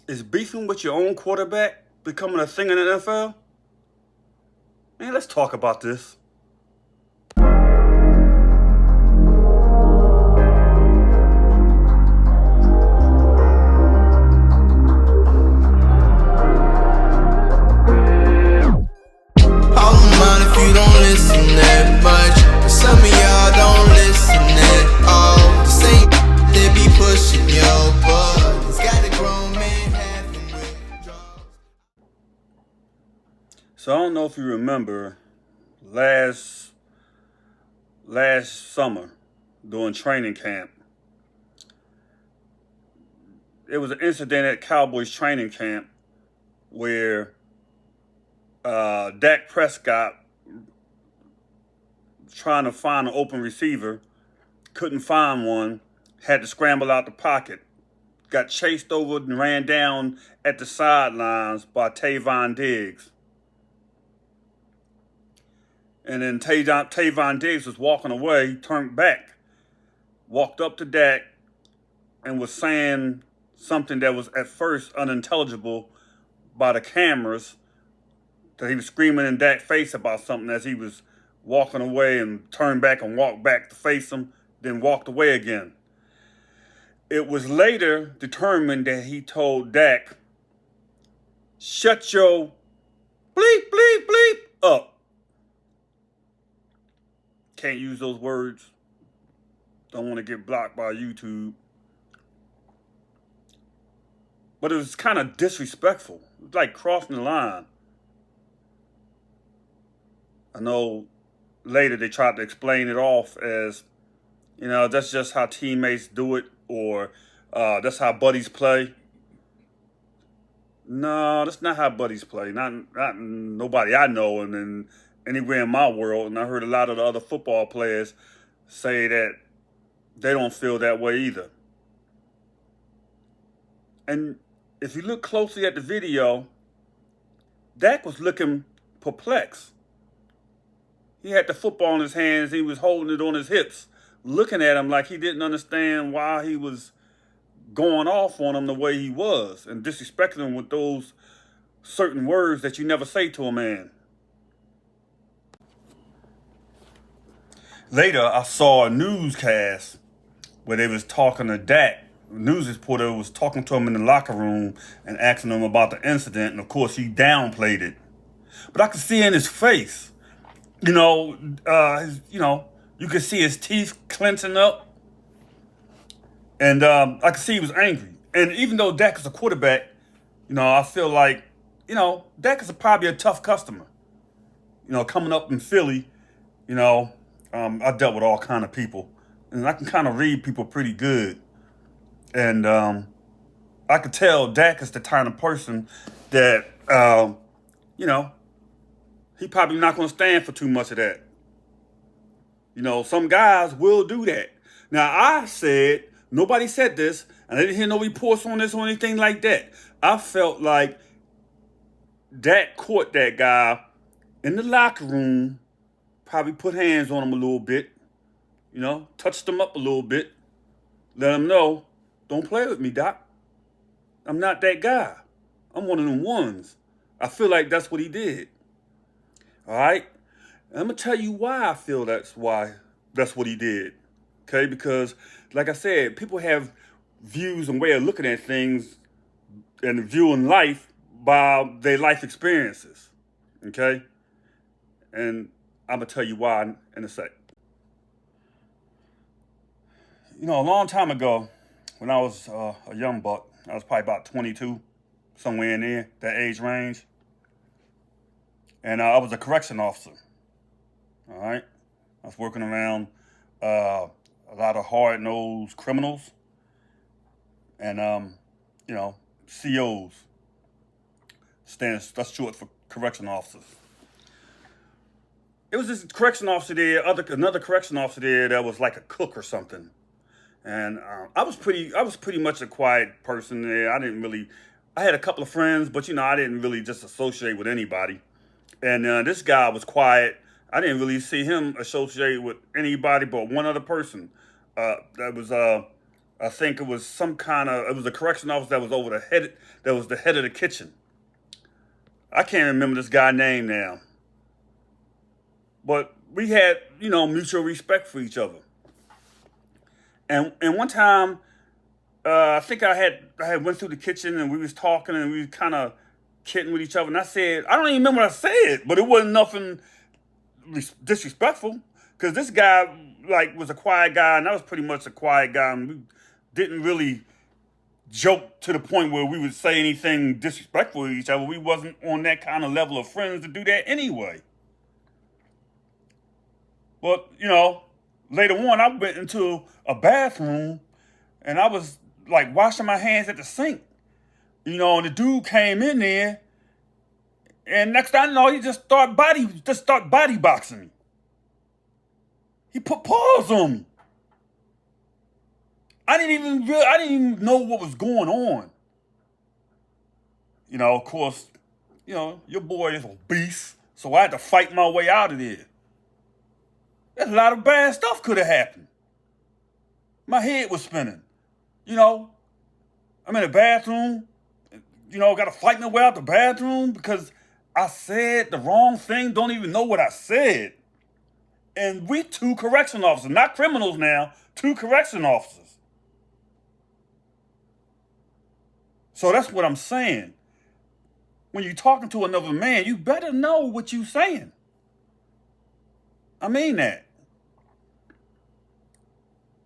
Is beefing with your own quarterback becoming a thing in the NFL? Man, let's talk about this. All mine if you don't listen that much. But some of y'all don't listen at all. The same they be pushing your buttons. Got a grown man having withdrawals. So I don't know if you remember last summer during training camp. There was an incident at Cowboys training camp where Dak Prescott trying to find an open receiver, couldn't find one, had to scramble out the pocket, got chased over and ran down at the sidelines by Tavon Diggs. And then Tavon Diggs was walking away, he turned back, walked up to Dak, and was saying something that was at first unintelligible by the cameras, that he was screaming in Dak's face about something as he was walking away, and turned back and walked back to face him, then walked away again. It was later determined that he told Dak, "Shut your bleep, bleep, bleep up." Can't use those words. Don't want to get blocked by YouTube. But it was kind of disrespectful. It was like crossing the line. I know later they tried to explain it off as, that's just how teammates do it, or that's how buddies play. No, that's not how buddies play. Not nobody I know, and then anywhere in my world. And I heard a lot of the other football players say that they don't feel that way either. And if you look closely at the video, Dak was looking perplexed. He had the football in his hands. He was holding it on his hips, looking at him like he didn't understand why he was going off on him the way he was and disrespecting him with those certain words that you never say to a man. Later, I saw a newscast where they was talking to Dak. The news reporter was talking to him in the locker room and asking him about the incident, and of course he downplayed it. But I could see in his face, you could see his teeth clenching up. And I could see he was angry. And even though Dak is a quarterback, I feel like, Dak is probably a tough customer. Coming up in Philly, I dealt with all kind of people. And I can kind of read people pretty good. And I could tell Dak is the kind of person that, he probably not going to stand for too much of that. Some guys will do that. Now, I said, nobody said this, and I didn't hear no reports on this or anything like that. I felt like Dak caught that guy in the locker room, probably put hands on him a little bit, touched him up a little bit, let him know, don't play with me, Doc. I'm not that guy. I'm one of them ones. I feel like that's what he did. All right? I'm going to tell you why I feel that's what he did. Okay? Because, like I said, people have views and way of looking at things and viewing life by their life experiences. Okay? And I'm going to tell you why in a sec. A long time ago, when I was a young buck, I was probably about 22, somewhere in there, that age range. And I was a correction officer. All right? I was working around a lot of hard-nosed criminals and, COs. That's short for correction officers. It was this correction officer there, another correction officer there that was like a cook or something. And I was pretty much a quiet person there. I had a couple of friends, but I didn't really just associate with anybody. And this guy was quiet. I didn't really see him associate with anybody but one other person. That was I think it was it was a correction officer that was that was the head of the kitchen. I can't remember this guy's name now. But we had, mutual respect for each other. And one time, I think I had went through the kitchen and we was talking and we was kind of kidding with each other. And I said, I don't even remember what I said, but it wasn't nothing disrespectful. Because this guy, was a quiet guy and I was pretty much a quiet guy. And we didn't really joke to the point where we would say anything disrespectful to each other. We wasn't on that kind of level of friends to do that anyway. But, later on, I went into a bathroom and I was washing my hands at the sink. And the dude came in there and next thing I know, he just start body boxing me. He put paws on me. I didn't even know what was going on. Of course, your boy is obese, so I had to fight my way out of there. There's a lot of bad stuff could have happened. My head was spinning. I'm in the bathroom, got to fight my way out the bathroom because I said the wrong thing, don't even know what I said. And we 2 correction officers, not criminals now, 2 correction officers. So that's what I'm saying. When you're talking to another man, you better know what you're saying. I mean that.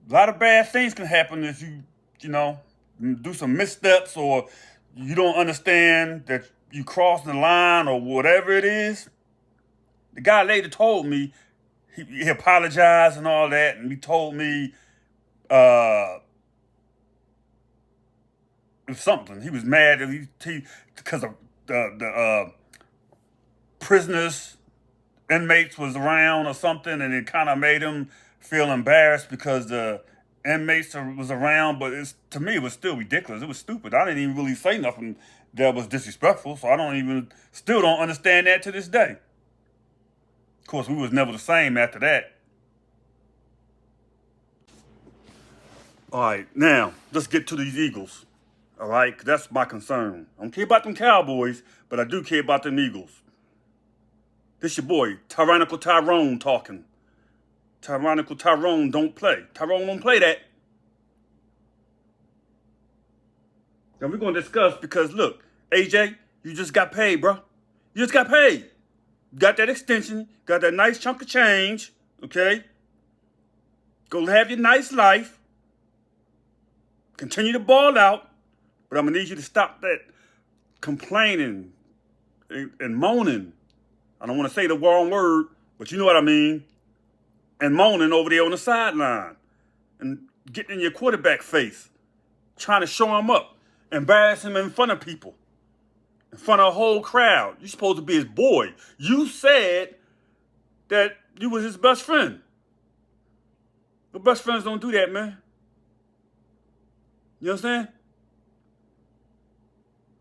A lot of bad things can happen if you do some missteps or you don't understand that you crossed the line or whatever it is. The guy later told me he apologized and all that, and he told me it was something. He was mad that because of the prisoners, inmates was around or something, and it kind of made him feel embarrassed because the inmates was around. But to me, it was still ridiculous. It was stupid. I didn't even really say nothing that was disrespectful, so still don't understand that to this day. Of course, we was never the same after that. All right, now, let's get to these Eagles. All right, that's my concern. I don't care about them Cowboys, but I do care about them Eagles. This your boy, Tyrannical Tyrone talking. Tyrannical Tyrone don't play. Tyrone don't play that. Now we're going to discuss because, look, AJ, you just got paid, bro. You just got paid. Got that extension, got that nice chunk of change, okay? Go have your nice life. Continue to ball out. But I'm going to need you to stop that complaining and moaning. I don't want to say the wrong word, but you know what I mean. And moaning over there on the sideline. And getting in your quarterback face. Trying to show him up. Embarrass him in front of people. In front of a whole crowd. You're supposed to be his boy. You said that you was his best friend. But best friends don't do that, man. You understand?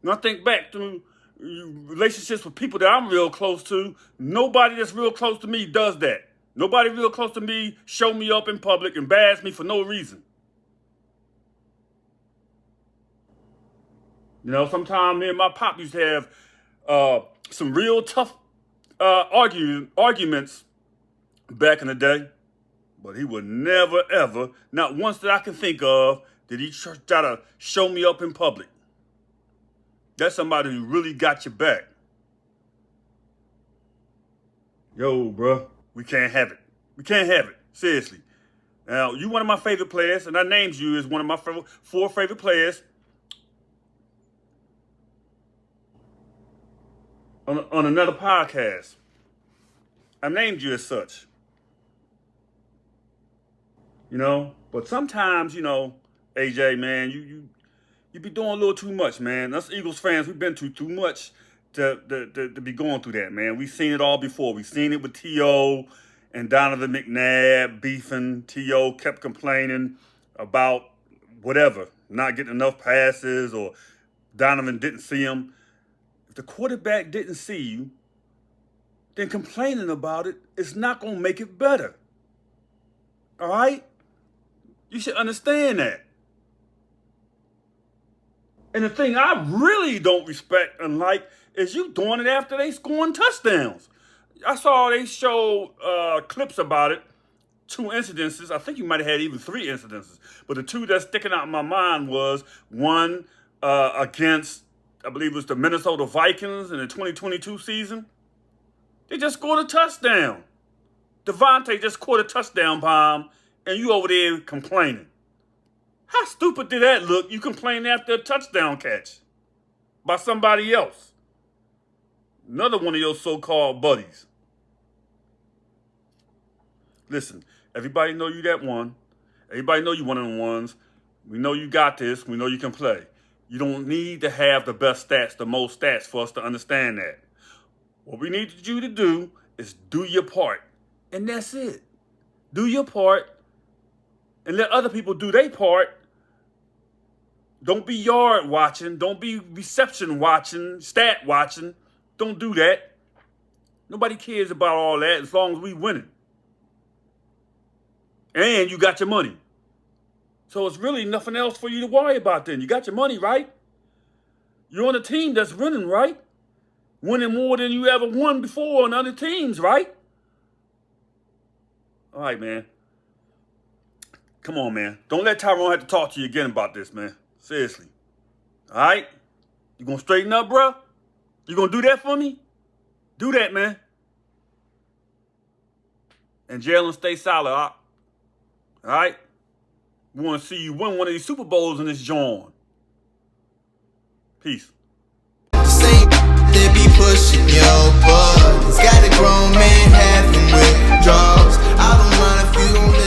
When I think back to relationships with people that I'm real close to, nobody that's real close to me does that. Nobody real close to me show me up in public, embarrass me for no reason. Sometimes me and my pop used to have some real tough arguments back in the day. But he would never, ever, not once that I can think of, did he try to show me up in public. That's somebody who really got your back. Yo, bro, we can't have it. We can't have it. Seriously. Now, you one of my favorite players, and I named you as one of my 4 favorite players. On another podcast. I named you as such. But sometimes, AJ, man, you be doing a little too much, man. Us Eagles fans, we've been through too much to be going through that, man. We've seen it all before. We've seen it with T.O. and Donovan McNabb beefing. T.O. kept complaining about whatever, not getting enough passes, or Donovan didn't see him. If the quarterback didn't see you, then complaining about it is not going to make it better. All right? You should understand that. And the thing I really don't respect and like is you doing it after they scoring touchdowns. I saw they showed clips about it, 2 incidences. I think you might have had even 3 incidences. But the 2 that's sticking out in my mind was one against, I believe it was the Minnesota Vikings in the 2022 season. They just scored a touchdown. Devontae just caught a touchdown bomb, and you over there complaining. How stupid did that look? You complain after a touchdown catch by somebody else. Another one of your so-called buddies. Listen, everybody know you that one. Everybody know you one of them ones. We know you got this. We know you can play. You don't need to have the best stats, the most stats for us to understand that. What we need you to do is do your part. And that's it. Do your part and let other people do their part. Don't be yard watching. Don't be reception watching, stat watching. Don't do that. Nobody cares about all that as long as we winning. And you got your money. So it's really nothing else for you to worry about then. You got your money, right? You're on a team that's winning, right? Winning more than you ever won before on other teams, right? All right, man. Come on, man. Don't let Tyrone have to talk to you again about this, man. Seriously. All right? You gonna straighten up, bro? You gonna do that for me? Do that, man. And Jalen, stay solid, all right? We want to see you win one of these Super Bowls in this joint. Peace. Same they be pushing your buttons. Got a grown man having withdrawals. I don't mind if you don't